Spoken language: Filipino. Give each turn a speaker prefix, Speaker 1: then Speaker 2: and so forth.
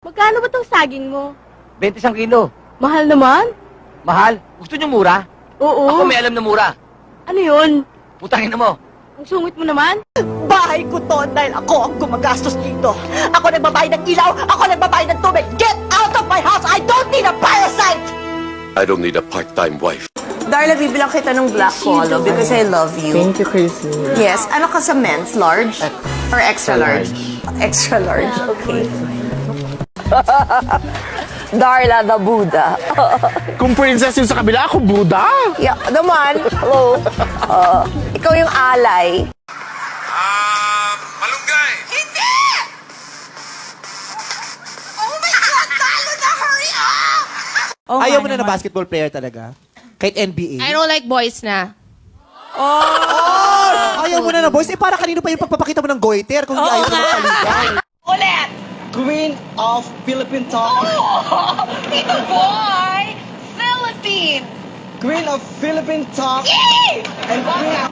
Speaker 1: Magkano ba tong saging mo?
Speaker 2: 21 kilo.
Speaker 1: Mahal naman?
Speaker 2: Mahal? Gusto niyo mura?
Speaker 1: Oo.
Speaker 2: Ako may alam na mura.
Speaker 1: Ano yun?
Speaker 2: Putangin na mo.
Speaker 1: Ang sungit mo naman?
Speaker 3: Bahay ko to dahil ako ang gumagastos dito. Ako nagbabayad ng ilaw, ako nagbabayad ng tubig. Get out of my house! I don't need a parasite!
Speaker 4: I don't need a part-time wife.
Speaker 5: Darla, bibilang kita ng black polo because I love you.
Speaker 6: Thank you, Chrissy.
Speaker 5: Yes. Ano ka sa men's? Large? Or extra large? Extra large, okay. Darla, the Buddha.
Speaker 6: Kung princess yung sa kabila, ako Buddha.
Speaker 5: Yeah, naman. Hello. Ikaw yung alay.
Speaker 4: Malunggay!
Speaker 3: Hindi! Oh my God! Talo na! Hurry up!
Speaker 7: Ayaw mo na basketball player talaga? Kahit NBA?
Speaker 8: I don't like boys na.
Speaker 7: Ayaw mo na boys? Eh, para kanino pa yung pagpapakita mo ng goiter kung hindi ayaw mo na magpaligaw?
Speaker 3: Ulit!
Speaker 9: Queen of Philippine Talk.
Speaker 3: Tito Boy! Philippine!
Speaker 9: Queen of Philippine Talk.
Speaker 3: Yay!
Speaker 9: And Queen